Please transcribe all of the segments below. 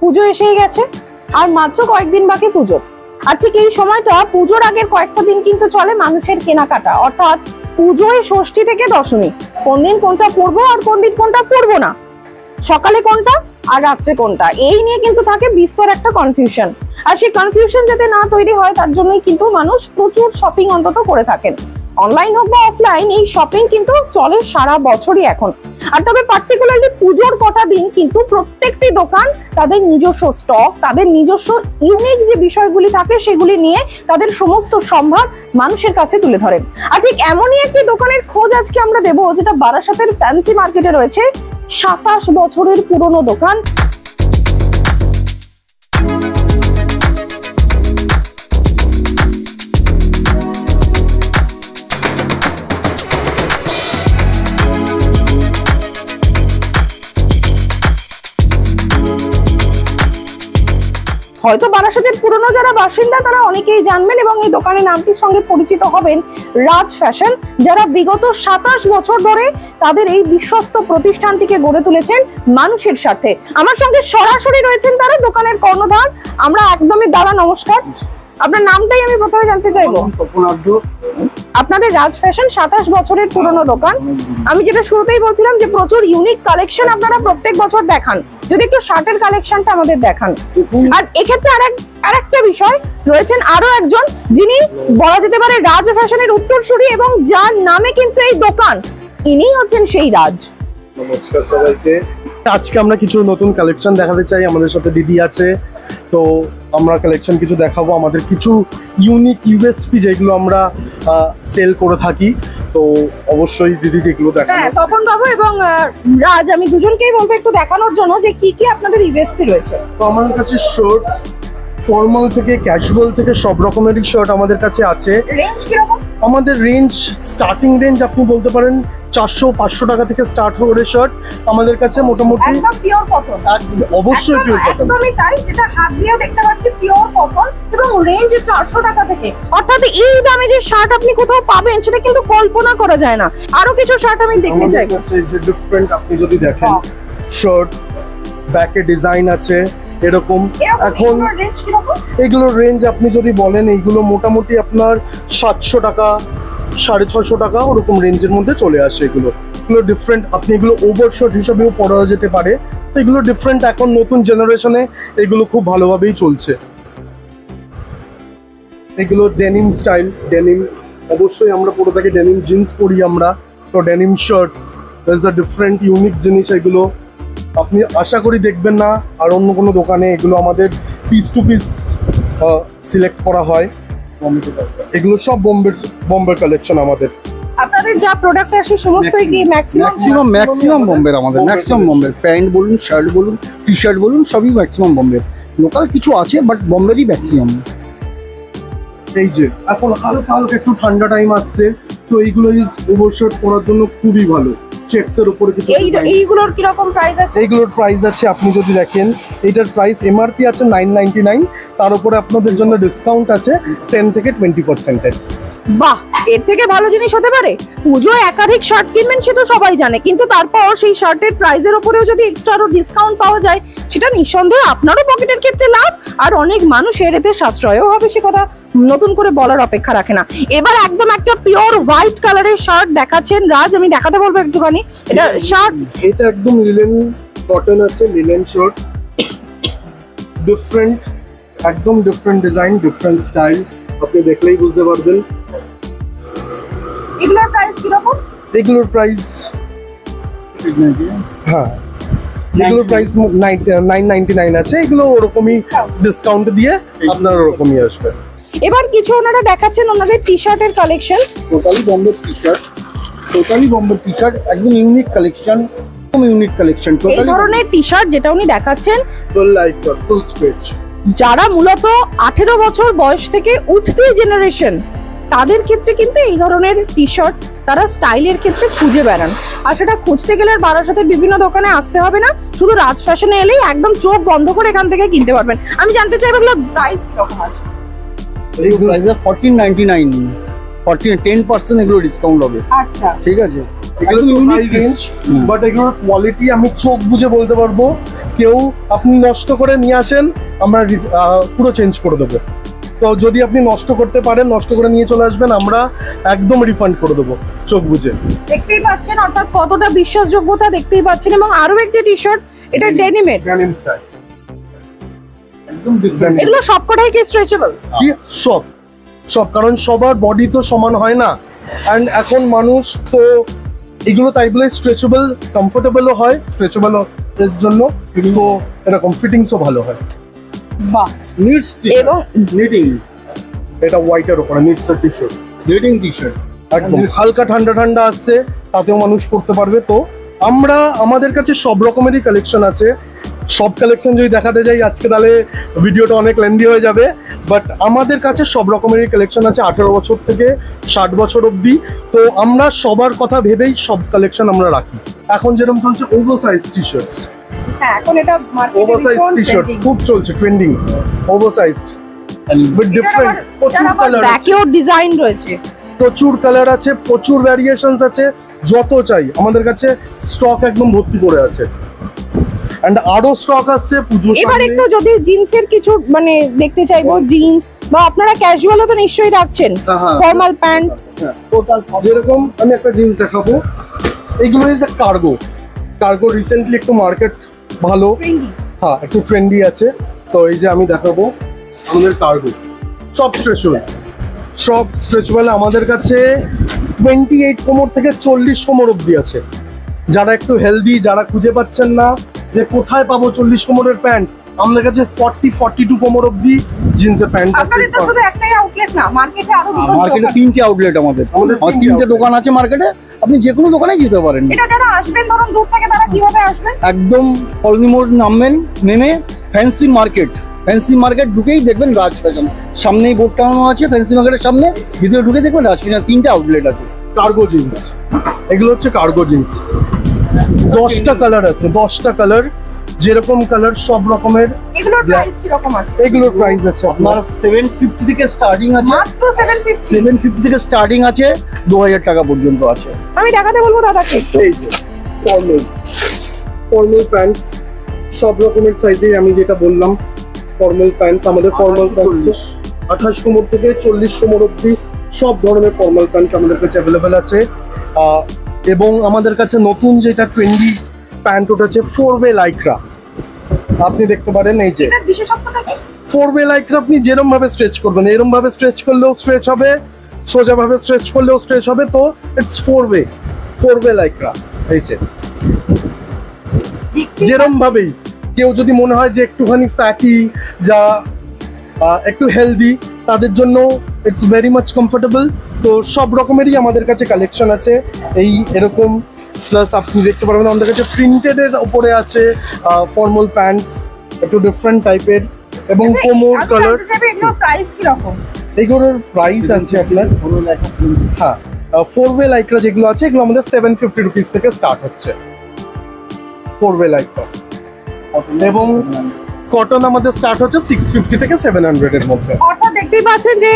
পুজো এসেই গেছে, আর মাত্র কয়েকদিন বাকি পুজো। আর ঠিক এই সময়টা, পুজোর আগের কয়েকটা দিন কিন্তু চলে মানুষের কেনাকাটা, অর্থাৎ পুজোয় ষষ্ঠী থেকে দশমী, কোন দিন কোনটা পরবো আর কোন দিন কোনটা পরবো না, সকালে কোনটা আর রাত্রে কোনটা, এই নিয়ে কিন্তু থাকে বিস্তর একটা কনফিউশন। আর সেই কনফিউশন যাতে না তৈরি হয় তার জন্যই কিন্তু মানুষ প্রচুর শপিং অন্তত করে থাকেন, অনলাইন হোক বা অফলাইন। এই শপিং কিন্তু চলে সারা বছরই এখন। আর তবে পার্টিকুলারলি পুজোর কটা দিন কিন্তু প্রত্যেকটি দোকান তাদের নিজস্ব স্টক, তাদের নিজস্ব ইউনিক যে বিষয়গুলি থাকে সেগুলি নিয়ে তাদের সমস্ত সম্ভার মানুষের কাছে তুলে ধরেন। আর ঠিক এমনই একটি দোকানের খোঁজ আজকে আমরা দেবো, যেটা বারাসাতের ফ্যান্সি মার্কেটে রয়েছে, 27 বছরের পুরনো দোকান। হয়তো বারাসাতের পুরনো যারা বাসিন্দা তারা অনেকেই জানবেন এবং এই দোকানের নামটির সঙ্গে পরিচিত হবেন, রাজ ফ্যাশন, যারা বিগত 27 বছর ধরে তাদের এই বিশ্বস্ত প্রতিষ্ঠানটিকে গড়ে তুলেছেন মানুষের স্বার্থে। আমার সঙ্গে সরাসরি রয়েছেন তারা, দোকানের কর্ণধার। আমরা একদমই দাদা নমস্কার, আপনার নামটাই আমি প্রথমে জানতে চাইবো। আপনাদের রাজ ফ্যাশন 27 বছরের পুরনো দোকান। আমি যেটা শুরুতেই বলছিলাম যে প্রচুর ইউনিক কালেকশন আপনারা প্রত্যেক বছর দেখান, যদি একটু শার্টের কালেকশনটা আমাদের দেখান। আর এক্ষেত্রে আরেকটা বিষয়, রয়েছেন আরো একজন যিনি বলা যেতে পারে রাজ ফ্যাশনের উত্তরসূরি এবং যার নামে কিন্তু এই দোকান, ইনিই হচ্ছেন সেই রাজ। নমস্কার সবাইকে। আজকে আমরা কিছু নতুন কালেকশন দেখাতে চাই, আমাদের সাথে দিদি আছে, তো আমরা কালেকশন কিছু দেখাবো। আমাদের কিছু ইউনিক ইউএসপি যেগুলো আমরা সেল করে থাকি, তো অবশ্যই দিদি যেগুলো দেখাবো। হ্যাঁ, তপন বাবু এবং রাজ, আমি দুজনকেই বলবো একটু দেখানোর জন্য যে কি কি আপনাদের ইউএসপি রয়েছে। তো আমাদের কাছে শার্ট, ফর্মাল থেকে ক্যাজুয়াল থেকে সব রকমেরই শার্ট আমাদের কাছে আছে। রেঞ্জ কিরকম? আমাদের রেঞ্জ, স্টার্টিং রেঞ্জ আপনি বলতে পারেন 400-500 টাকা থেকে স্টার্ট করে শার্ট আমাদের কাছে মোটামুটি। একদম পিওর কটন, অবশ্যই পিওর কটন, একদমই তাই, যেটা হাত দিয়েও দেখতে পাচ্ছি পিওর কটন, এবং রেঞ্জ 400 টাকা থেকে। অর্থাৎ এই দামে যে শার্ট আপনি কোথাও পাবেন সেটা কিন্তু কল্পনা করা যায় না। আরো কিছু শার্ট আমি দেখতে চাইবো। যে ডিফারেন্ট আপনি যদি দেখেন, শার্ট ব্যাকে ডিজাইন আছে এরকম। এখন এগুলোর রেঞ্জ আপনি যদি বলেন, এইগুলো মোটামুটি আপনার 700 টাকা, 650 টাকা ওরকম রেঞ্জের মধ্যে চলে আসে। এগুলো ডিফারেন্ট, আপনি এগুলো ওভারশার্ট হিসাবেও পরা যেতে পারে। তো এগুলো ডিফারেন্ট, এখন নতুন জেনারেশনে এগুলো খুব ভালোভাবেই চলছে। এগুলো ডেনিম স্টাইল, ডেনিম অবশ্যই আমরা পরে থাকি, ডেনিম জিন্স পরি আমরা, তো denim shirt is a different unique জিনিস। এগুলো আপনি আশা করি দেখবেন না আর অন্য কোনো দোকানে। এগুলো আমাদের পিস টু পিস সিলেক্ট করা হয়। এগুলো সব বোম্বের কালেকশন আমাদের। আপনাদের যা প্রোডাক্ট আসে সমস্তই কি ম্যাক্সিমাম বোম্বের, আমাদের ম্যাক্সিমাম বোম্বের। প্যান্ট বলুন, শার্ট বলুন, টি শার্ট বলুন, সবই ম্যাক্সিমাম বোম্বের। লোকাল কিছু আছে বাট বোম্বেরই ম্যাক্সিমাম। এই যে এখন হালকা একটু ঠান্ডা টাইম আসছে, তো এইগুলো ওভারশার্ট পরার জন্য খুবই ভালো। চেকসের উপরে কিছু এইগুলোর কি রকম প্রাইস আছে? এইগুলোর প্রাইস আছে, আপনি যদি দেখেন, এটার প্রাইস এমআরপি আছে 999, তার উপরে আপনাদের জন্য ডিসকাউন্ট আছে 10 থেকে 20%। বাহ, এর থেকে ভালো জিনিস হতে পারে? পুজোয় একাধিক শার্ট কিনবেন সে তো সবাই জানে, কিন্তু তারপর সেই শার্টের প্রাইসের উপরেও যদি এক্সট্রা আরো ডিসকাউন্ট পাওয়া যায়, সেটা নিঃসন্দেহে আপনারও পকেটের ক্ষেত্রে লাভ, আর অনেক মানুষের এতে সাশ্রয়ও হবে, সে কথা নতুন করে বলার অপেক্ষা রাখে না। এবার একদম একটা পিওর হোয়াইট কালারের শার্ট দেখাচ্ছেন রাজ, আমি দেখাতে বলবো একটুখানি। এটা শার্ট, এটা একদম লিনেন কটন আছে, লিনেন শার্ট, ডিফারেন্ট, একদম ডিফারেন্ট ডিজাইন, ডিফারেন্ট স্টাইল, আপনি দেখলেই বুঝতে পারবেন। এগুলোর প্রাইস কিরকম? এগুলোর প্রাইস, হ্যাঁ, এগুলোর প্রাইস 999 আছে। এগুলো ওরকমই ডিসকাউন্ট দিয়ে আপনার ওরকমই আসবে। এবার কিছু ওনারা দেখাচ্ছেন ওনাদের টি শার্টের কালেকশন। টোটালি বোম্বের টি শার্ট, একদম ইউনিক কালেকশন, ইউনিক কালেকশন। এই ধরনের টি শার্ট যেটা উনি দেখাচ্ছেন, ফুল স্ট্রেচ, যারা মূলত 18 বছর বয়স থেকে উঠতি জেনারেশন, তাদের ক্ষেত্রে কিন্তু এই ধরনের টি শার্ট তারা স্টাইলের ক্ষেত্রে খুঁজে বেড়ান। আর সেটা খুঁজতে গেলে বারাসাতের বিভিন্ন দোকানে আসতে হবে না, শুধু রাজ ফ্যাশনে এলেই একদম চোখ বন্ধ করে এখান থেকে কিনতে পারবেন। আমি জানতে চাইবো এগুলো প্রাইস কিরকম আছে? এই প্রাইস 1499। 10% এগুলো ডিসকাউন্ট হবে, আচ্ছা ঠিক আছে? এগুলো একদম তো unique high range, piece। But এগুলোর কোয়ালিটি আমি চোখ বুঝে বলতে পারবো, কেউ আপনি নষ্ট করে নিয়ে আসেন আমরা পুরো চেঞ্জ করে দেবো। তো যদি আপনি নষ্ট করতে পারেন, নষ্ট করে নিয়ে চলে আসবেন, আমরা একদম রিফান্ড করে দেবো চোখ বুঝে। দেখতেই পাচ্ছেন অর্থাৎ কতটা বিশ্বাসযোগ্যতা দেখতেই পাচ্ছেন। এবং আরো একটি টি শার্ট, এটা ডেনিমের, ডেনিম স্টাইল, একদম ডিফারেন্ট। এগুলো সবকটাই কি স্ট্রেচেবল? কি সব সব, কারণ সবার বডি তো সমান হয় না, অ্যান্ড এখন মানুষ তো এগুলো তাই বলে স্ট্রেচেবল, কমফোর্টেবলও হয় স্ট্রেচেবল এর জন্য, তো এরকম ফিটিংসও ভালো হয়। বাহ। নিডস এবং নিটিং এটা হোয়াইটের ওপরে নিটসের টি শার্ট, নিটিং টি-শার্ট একদম হালকা ঠান্ডা ঠান্ডা আসছে, তাতেও মানুষ পড়তে পারবে। তো আমাদের কাছে সব রকমেরই কালেকশন আছে। সব কালেকশন যদি দেখাতে যাই আজকে তাহলে ভিডিওটা অনেক লেন্দি হয়ে যাবে, বাট আমাদের কাছে সব রকমেরই কালেকশন আছে 18 বছর থেকে 60 বছর অবধি। তো আমরা সবার কথা ভেবেই সব কালেকশন আমরা রাখি। এখন যেরকম চলছে ওভারসাইজ টি শার্টস, হ্যাঁ এখন এটা ওভারসাইজ টি শার্টস খুব চলছে, ট্রেন্ডিং ওভারসাইজড উইথ ডিফারেন্ট প্রচুর কালার, ব্যাকেও ডিজাইন রয়েছে, প্রচুর কালার আছে, প্রচুর ভ্যারিয়েশনস আছে, যত চাই আমাদের কাছে স্টক একদম ভর্তি করে আছে। এন্ড আরো স্টক আসছে পুজো। এবার একটু যদি জিন্সের কিছু মানে দেখতে চাইবো, জিন্স বা আপনারা ক্যাজুয়ালও তো নিশ্চয়ই রাখছেন, হ্যাঁ। Formal pant. যেরকম আমি একটা জিন্স দেখাবো, এইগুলো ইজ কার্গো। কার্গো রিসেন্টলি একটু মার্কেট ভালো, হ্যাঁ একটু ট্রেন্ডি আছে। তো এই যে আমি দেখাবো আমাদের কার্গো, সব স্ট্রেচেবল, সব স্ট্রেচেবল আমাদের কাছে 28 কোমর থেকে 40 কোমর অবধি আছে। যারা একটু হেলদি, যারা খুঁজে পাচ্ছেন না যে কোথায় পাবো 40 কোমরের প্যান্ট, আমাদের কাছে 42 কোমর অবধি জিন্সের প্যান্ট আছে। আপনাদের তো শুধু একটাই আউটলেট না, মার্কেটে আরো দুটো মার্কেটে দোকান। 3টে আউটলেট আমাদের, আমাদের আর 3টে দোকান আছে মার্কেটে, আপনি যে কোনো দোকানে যেতে পারেন। এটা যারা আসবেন ধরুন দূর থেকে, তারা কিভাবে আসবেন? একদম কলোনি মোড় নামবেন, নেমে ফ্যান্সি মার্কেট ঢুকেই দেখবেন রাজ ফ্যাশন, সামনেই বোর্ড টাঙানো আছে ফ্যান্সি মার্কেটের সামনে, ভিতরে ঢুকে দেখবেন রাজ ফ্যাশন। 3টে আউটলেট আছে। কার্গো জিন্স, এগুলো হচ্ছে কার্গো জিন্স। 10টা কালার আছে, 10টা কালার, যেরকম কালার সব রকমের। এগুলোর প্রাইস কি রকম আছে? এগুলোর প্রাইস আছে আপনার 750 থেকে স্টার্টিং আছে, মাত্র 750। 750 থেকে স্টার্টিং আছে, 2000 টাকা পর্যন্ত আছে। আমি দেখাতে বলবো দাদাকে। এই যে ফর্মাল প্যান্টস, সব রকমের সাইজেই আমি যেটা বললাম ফর্মাল প্যান্টস। আমাদের ফর্মাল প্যান্টস 28 কোমর থেকে 40 কোমর অবধি সব ধরনের ফর্মাল প্যান্ট আমাদের কাছে অ্যাভেলেবেল আছে। এবং আমাদের কাছে নতুন যেটা ট্রেন্ডি প্যান্ট উঠেছে 4-ওয়ে লাইক্রা, আপনি দেখতে পারেন। এই যে এটার বিশেষত্বটা কি? 4-ওয়ে লাইক্রা আপনি যেরকম ভাবে স্ট্রেচ করবেন, এরকম ভাবে স্ট্রেচ করলেও স্ট্রেচ হবে, সোজা ভাবে স্ট্রেচ করলেও স্ট্রেচ হবে। তো ইটস 4-ওয়ে লাইক্রা। এই যে যেরকম ভাবেই কেউ যদি মনে হয় যে একটুখানি ফ্যাটি, যা একটু হেলদি, তাদের জন্য ইটস ভেরি মাচ কমফোর্টেবল। তো সব রকমেরই আমাদের কাছে কালেকশন আছে এই এরকম। প্লাস আপনি দেখতে পারবেন আমাদের কাছে প্রিন্টেড এর উপরে আছে ফর্মাল প্যান্টস, একটু ডিফারেন্ট টাইপের, এবং কোমর কালার। এগুলোর প্রাইস কি রকম? এগুলোর প্রাইস আছে আপনার, হ্যাঁ 4-ওয়ে লাইক্রা যেগুলো আছে এগুলো আমাদের 750 রুপিস থেকে স্টার্ট হচ্ছে 4-ওয়ে লাইক্রা। এবং কটন আমাদের স্টার্ট হচ্ছে 650 থেকে 700 এর মধ্যে। অর্থাৎ দেখতেই পাচ্ছেন যে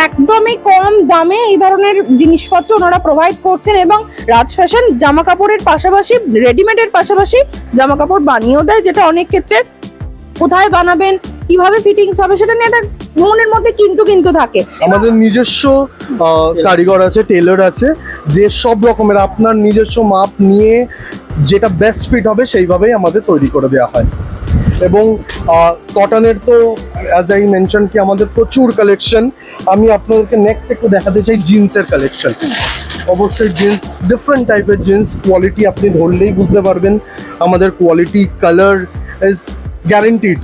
একদমই কম দামে এই ধরনের জিনিসপত্র ওনারা প্রোভাইড করছেন। এবং রাজ ফ্যাশন জামা কাপড়ের পাশাপাশি, রেডিমেডের পাশাপাশি জামা কাপড় বানিয়েও দেয়, যেটা অনেক ক্ষেত্রে কোথায় বানাবেন, কিভাবে ফিটিংস হবে সেটা নিয়ে একটা মনের মধ্যে কিন্তু থাকে। আমাদের নিজস্ব কারিগর আছে, টেলর আছে, যে সব রকমের আপনার নিজস্ব মাপ নিয়ে যেটা বেস্ট ফিট হবে সেইভাবেই আমাদের তৈরি করে দেওয়া হয়। এবং কটনের তো অ্যাজ আই মেনশন কি আমাদের প্রচুর কালেকশন। আমি আপনাদেরকে নেক্সট একটু দেখাতে চাই জিন্সের কালেকশন। অবশ্যই জিন্স, ডিফারেন্ট টাইপের জিন্স, কোয়ালিটি আপনি ধরলেই বুঝতে পারবেন আমাদের কোয়ালিটি, কালার ইজ গ্যারেন্টিড।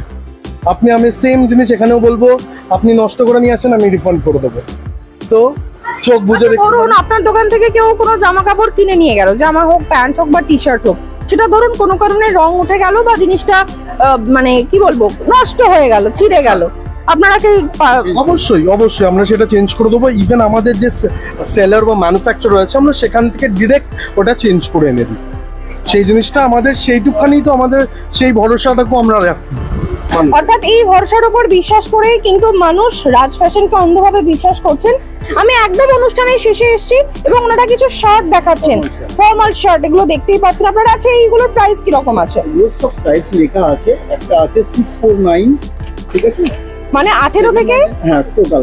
আমি সেম জিনিস এখানেও বলবো, আপনি নষ্ট করে নিয়ে আসেন, আমি রিফান্ড করে দেবো। তো চোখ বুঝে দেখতে ধরুন আপনার দোকান থেকে কেউ কোনো জামা কাপড় কিনে নিয়ে গেল, জামা হোক, প্যান্ট হোক বা টি শার্ট হোক, সেটা ধরুন কোনো কারণে রং উঠে গেল বা জিনিসটা মানে কি বলবো নষ্ট হয়ে গেল, ছিঁড়ে গেল, আপনারা কি? অবশ্যই আমরা সেটা চেঞ্জ করে দেবো। ইভেন আমাদের যে সেলার বা ম্যানুফ্যাকচার রয়েছে, আমরা সেখান থেকে ডিরেক্ট ওটা চেঞ্জ করে এনে দিই। সেই জিনিসটা আমাদের সেইটুকখানি, তো আমাদের সেই ভরসাটাকেও আমরা রাখি। অর্থাৎ এই ভরসার উপর বিশ্বাস করে কিন্তু মানুষ রাজ ফ্যাশনকে অন্ধভাবে বিশ্বাস করছেন। আমি একদম অনুষ্ঠানের শেষে এসেছি এবং ওনারা কিছু শার্ট দেখাচ্ছেন, ফর্মাল শার্ট, এগুলো দেখতেই পাচ্ছেন আপনারা। আছে এইগুলোর প্রাইস কি রকম আছে? এগুলোর সব প্রাইস লেখা আছে, একটা আছে 649, ঠিক আছে, মানে 18 থেকে হ্যাঁ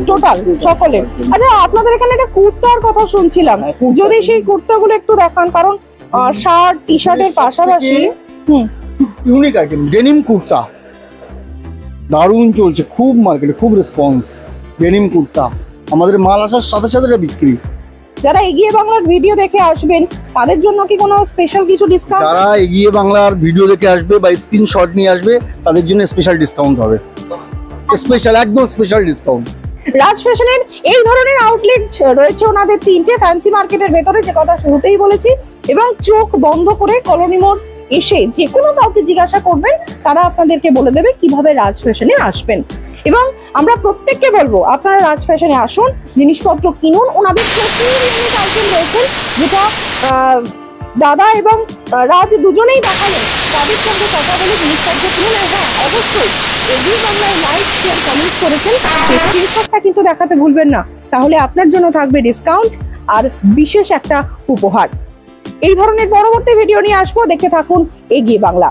টোটাল সকলের। আচ্ছা, আপনাদের এখানে একটা কুর্তার কথা শুনছিলাম, হ্যাঁ, কুর্তা। যদি সেই কুর্তাগুলো একটু দেখান, কারণ শার্ট টি শার্টের পাশাপাশি ইউনিক আইটেম ডেনিম কুর্তা দারুণ চলছে, খুব মার্কেটে খুব রেসপন্স। ডেনিম কুর্তা আমাদের মাল আসার সাথে সাথে এটা বিক্রি। যারা এগিয়ে বাংলার ভিডিও দেখে আসবেন তাদের জন্য কি কোনো স্পেশাল কিছু ডিসকাউন্ট? যারা এগিয়ে বাংলার ভিডিও দেখে আসবে বা স্ক্রিনশট নিয়ে আসবে তাদের জন্য স্পেশাল ডিসকাউন্ট হবে, স্পেশাল, একদম স্পেশাল ডিসকাউন্ট। রাজ ফ্যাশনের এই ধরনের আউটলেট রয়েছে ওনাদের 3টে ফ্যান্সি মার্কেটের ভেতরে, যে কথা শুরুতেই বলেছি। এবং চোখ বন্ধ করে কলোনি মোড় এসে যে কোনো কাউকে জিজ্ঞাসা করবেন, তারা আপনাদেরকে বলে দেবে কিভাবে রাজ ফ্যাশনে আসবেন। এবং আমরা প্রত্যেককে বলবো আপনারা রাজ ফ্যাশনে আসুন, জিনিসপত্র কিনুন। ওনাদের আইটেম রয়েছেন যেটা দাদা এবং রাজ দুজনেই দেখালেন, তাদের সঙ্গে কথা বলে জিনিসপত্র কিনুন। আর হ্যাঁ, অবশ্যই এগিয়ে বাংলায় লাইক শেয়ার কমেন্ট করেছেন, সেই স্ক্রিনশটটা কিন্তু দেখাতে ভুলবেন না, তাহলে আপনার জন্য থাকবে ডিসকাউন্ট আর বিশেষ একটা উপহার। এই ধরনের পরবর্তী ভিডিও নিয়ে আসবো, দেখতে থাকুন এগিয়ে বাংলা।